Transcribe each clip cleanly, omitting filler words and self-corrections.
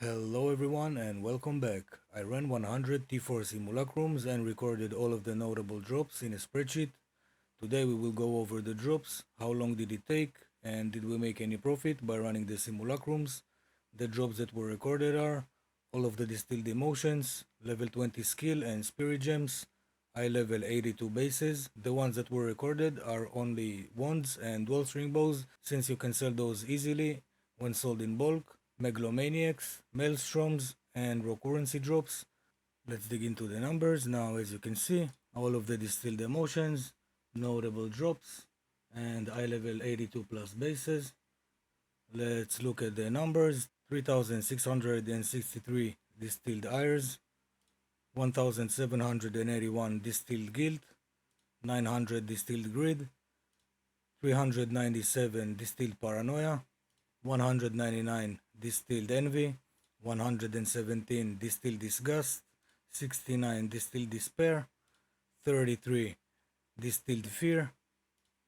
Hello everyone and welcome back. I ran 100 T4 Simulacrums and recorded all of the notable drops in a spreadsheet. Today we will go over the drops, how long did it take, and did we make any profit by running the simulacrums. The drops that were recorded are all of the distilled emotions, level 20 skill and spirit gems, high level 82 bases. The ones that were recorded are only wands and dual string bows, since you can sell those easily when sold in bulk. Megalomaniacs, maelstroms, and raw currency drops. Let's dig into the numbers. Now, as you can see, all of the distilled emotions, notable drops, and high level 82 plus bases. Let's look at the numbers. 3,663 distilled ires, 1,781 distilled guilt, 900 distilled grid, 397 distilled paranoia, 199 distilled envy, 117 distilled disgust, 69 distilled despair, 33 distilled fear,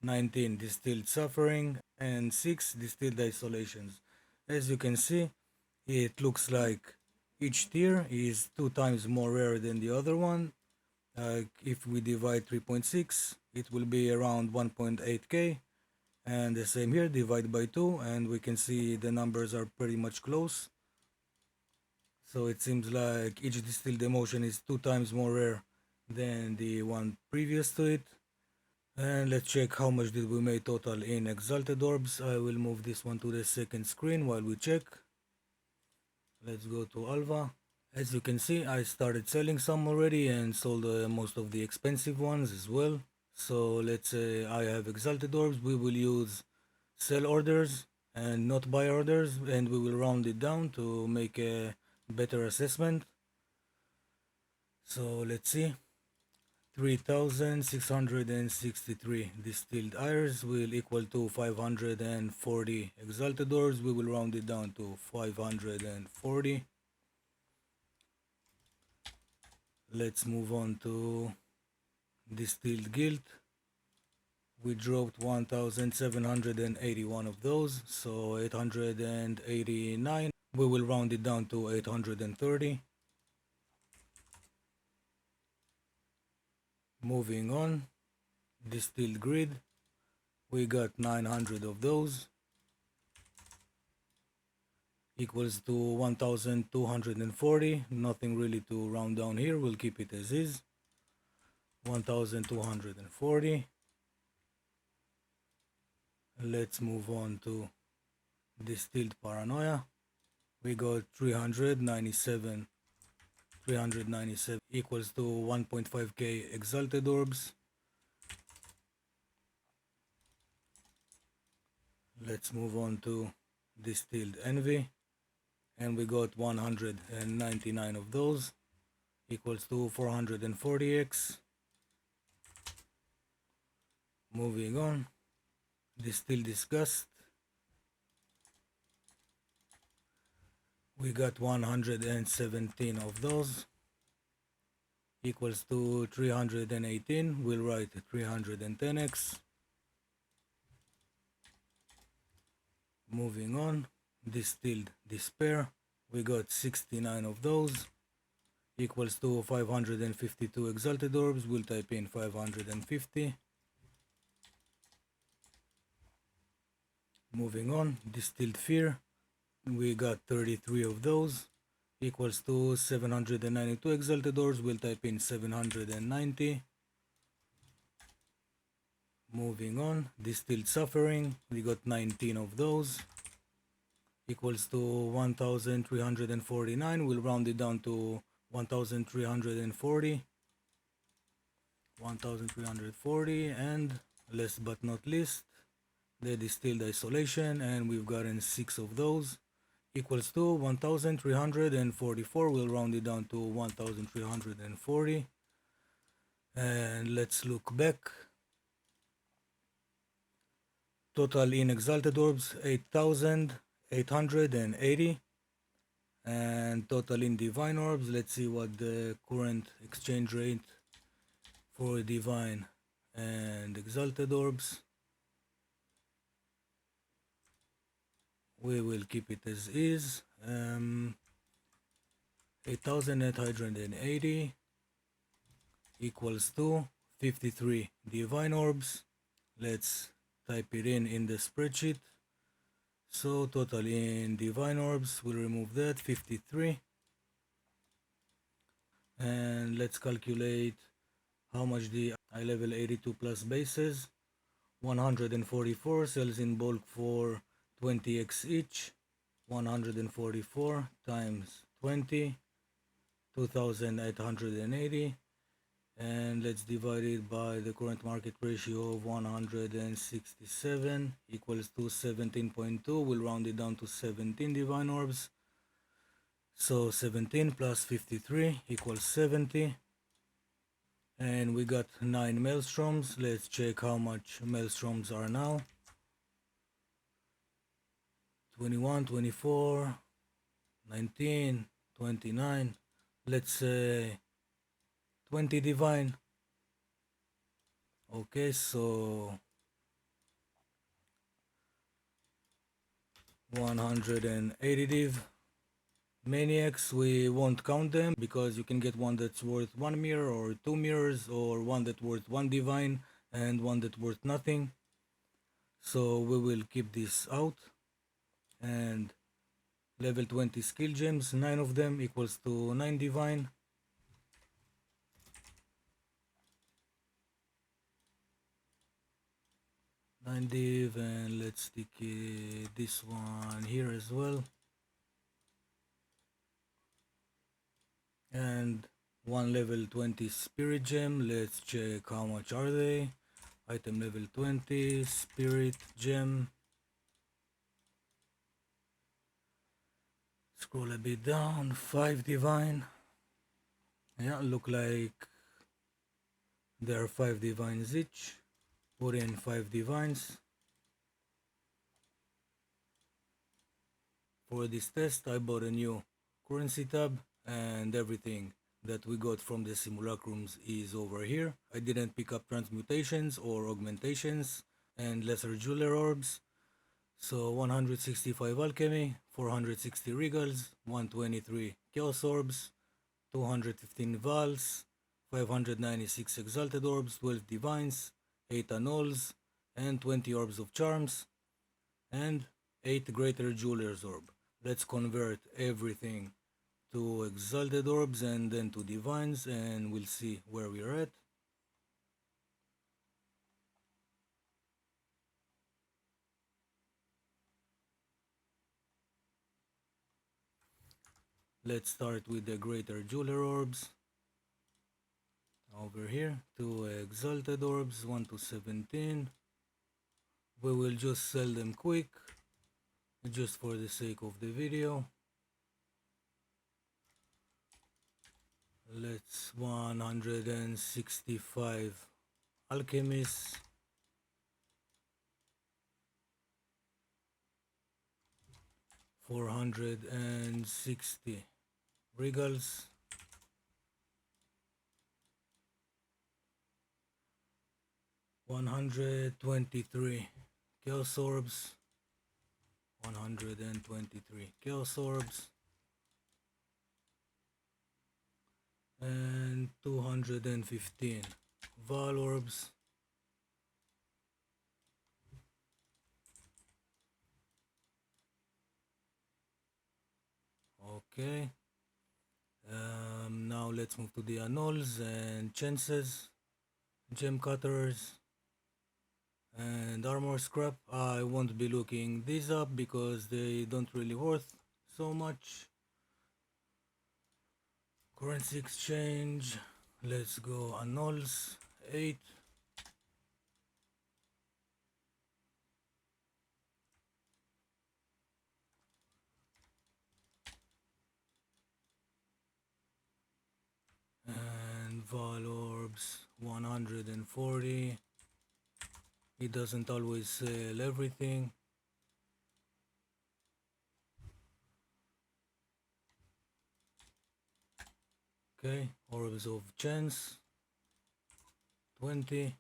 19 distilled suffering, and 6 distilled isolations. As you can see, it looks like each tier is 2 times more rare than the other one. If we divide 3.6, it will be around 1.8k, and the same here, divide by 2, and we can see the numbers are pretty much close. So it seems like each distilled emotion is 2 times more rare than the one previous to it. And let's check how much did we make total in exalted orbs. I will move this one to the second screen while we check. Let's go to Alva. As you can see, I started selling some already and sold most of the expensive ones as well. So let's say I have exalted orbs. We will use sell orders and not buy orders, and we will round it down to make a better assessment. So let's see. 3,663 distilled ires will equal to 540 exalted orbs. We will round it down to 540. Let's move on to distilled guilt. We dropped 1,781 of those, so 889. We will round it down to 830. Moving on, distilled grid. We got 900 of those, equals to 1,240. Nothing really to round down here, we'll keep it as is. 1,240. Let's move on to distilled paranoia. We got 397 equals to 1.5k exalted orbs. Let's move on to distilled envy, and we got 199 of those, equals to 440x. Moving on, distilled disgust. We got 117 of those, equals to 318. We'll write 310x. Moving on, distilled despair. We got 69 of those, equals to 552 exalted orbs. We'll type in 550. Moving on, distilled fear. We got 33 of those, equals to 792 exalted orbs. We'll type in 790. Moving on, distilled suffering. We got 19 of those, equals to 1,349. We'll round it down to 1,340. 1,340, and last but not least, the distilled isolation, and we've gotten 6 of those, equals to 1,344. We'll round it down to 1,340. And let's look back. Total in exalted orbs 8,880, and total in divine orbs, let's see what the current exchange rate for divine and exalted orbs. We will keep it as is. 8880 equals to 53 divine orbs. Let's type it in the spreadsheet. So total in divine orbs, we'll remove that 53, and let's calculate how much the eye level 82 plus bases. 144 sells in bulk for 20x each. 144 times 20, 2880, and let's divide it by the current market ratio of 167 equals to 17.2. We'll round it down to 17 divine orbs. So 17 plus 53 equals 70. And we got 9 maelstroms. Let's check how much maelstroms are now. 21, 24, 19, 29. Let's say 20 divine. Okay, so 180 div. Maniacs, we won't count them because you can get one that's worth 1 mirror or 2 mirrors, or one that's worth 1 divine and one that's worth nothing. So we will keep this out. And level 20 skill gems, 9 of them equals to 9 divine. Nine div, and let's stick this one here as well. And one level 20 spirit gem. Let's check how much are they. Item level 20 spirit gem. Scroll a bit down. 5 divine. Yeah, look like there are 5 divines each. Put in 5 divines. For this test I bought a new currency tab, and everything that we got from the simulacrums is over here. I didn't pick up transmutations or augmentations and lesser jeweler orbs. So 165 alchemy, 460 regals, 123 chaos orbs, 215 vals, 596 exalted orbs, 12 divines, 8 annuls, and 20 orbs of charms, and 8 greater jeweler's orb. Let's convert everything to exalted orbs and then to divines, and we'll see where we're at. Let's start with the greater jeweler orbs. Over here, 2 exalted orbs, 1 to 17. We will just sell them quick, just for the sake of the video. Let's 165 alchemists, 460 regals, 123 chaos orbs, 123 chaos orbs, and 215 val orbs. Okay. Now let's move to the annuls and chances, gem cutters, and armor scrap. I won't be looking these up because they don't really worth so much. Currency exchange, let's go annuls, 8. And val orbs, 140. It doesn't always sell everything. Okay, orbs of chance, 20.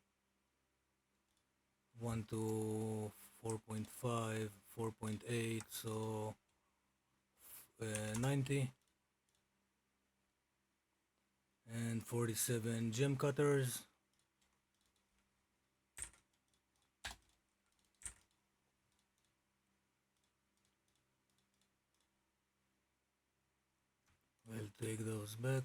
1 to 4.5, 4.8, so 90. and 47 gem cutters. We'll take those back.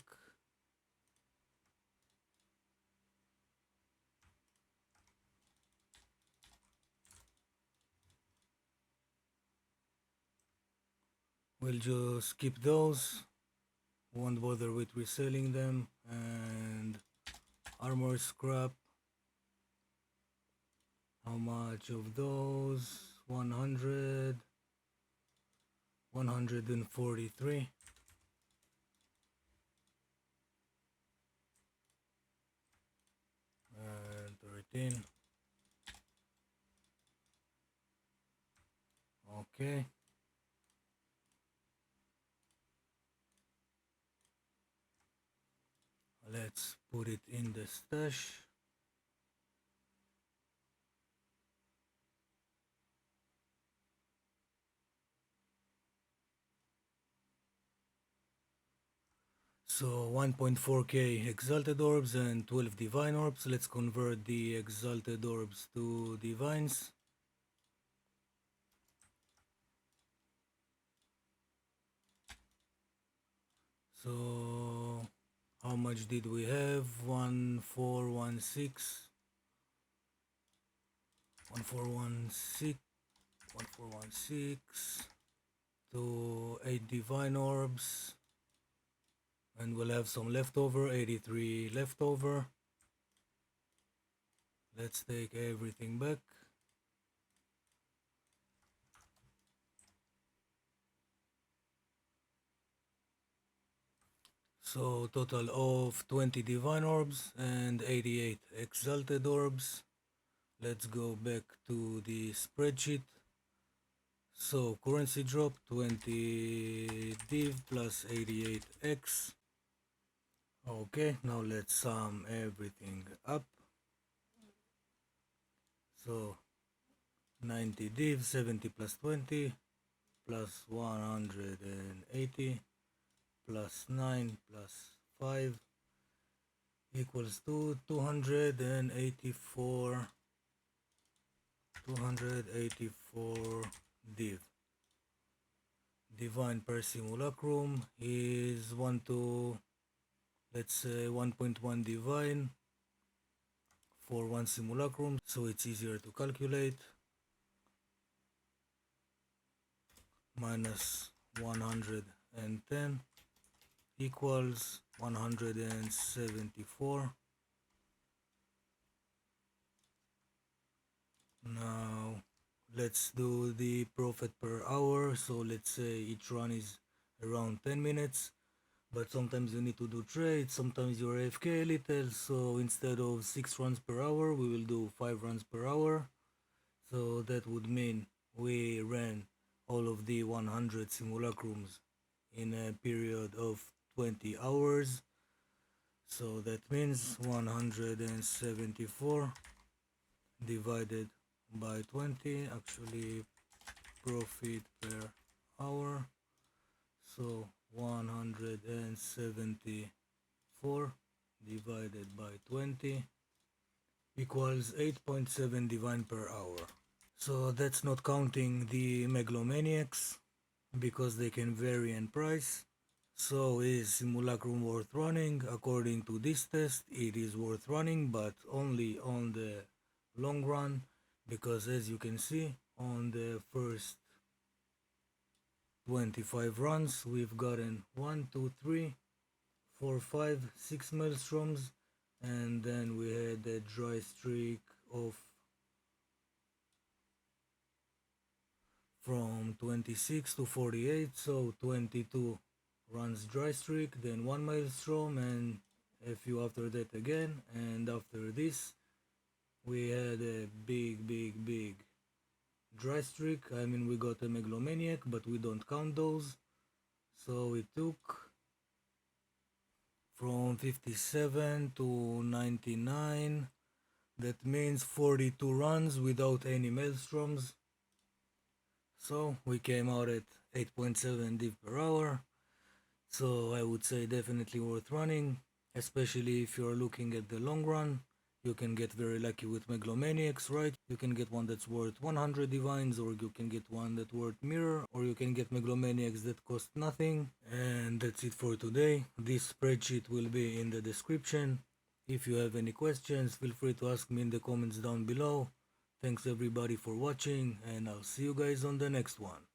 We'll just keep those, won't bother with reselling them. And armor scrap, how much of those? 100, 143, and 13. Okay. Let's put it in the stash. So 1.4k exalted orbs and 12 divine orbs. Let's convert the exalted orbs to divines. So how much did we have? 1416, 1416, 1416 to 8 divine orbs, and we'll have some leftover, 83 leftover. Let's take everything back. So total of 20 divine orbs and 88 exalted orbs. Let's go back to the spreadsheet. So currency drop 20 div plus 88x. Okay, now let's sum everything up. So 90 div, 70 plus 20 plus 180 plus 9 plus 5 equals to 284 div. Divine per simulacrum is 1 to, let's say 1.1 divine for one simulacrum, so it's easier to calculate. Minus 110 equals 174. Now let's do the profit per hour. So let's say each run is around 10 minutes, but sometimes you need to do trades, sometimes you're AFK a little, so instead of 6 runs per hour we will do 5 runs per hour. So that would mean we ran all of the 100 simulacrums in a period of 20 hours. So that means 174 divided by 20, actually profit per hour. So 174 divided by 20 equals 8.7 divine per hour. So that's not counting the megalomaniacs, because they can vary in price. So is simulacrum worth running? According to this test, it is worth running, but only on the long run, because as you can see, on the first 25 runs we've gotten 1, 2, 3, 4, 5, 6 maelstroms, and then we had a dry streak of from 26 to 48, so 22 runs dry streak, then 1 maelstrom, and a few after that again. And after this we had a big dry streak. I mean, we got a megalomaniac, but we don't count those. So it took from 57 to 99, that means 42 runs without any maelstroms. So we came out at 8.7 div per hour. So I would say definitely worth running. especially if you're looking at the long run. You can get very lucky with Megalomaniacs, right? You can get one that's worth 100 divines, or you can get one that's worth mirror, or you can get Megalomaniacs that cost nothing. And that's it for today. This spreadsheet will be in the description. If you have any questions, feel free to ask me in the comments down below. Thanks everybody for watching, and I'll see you guys on the next one.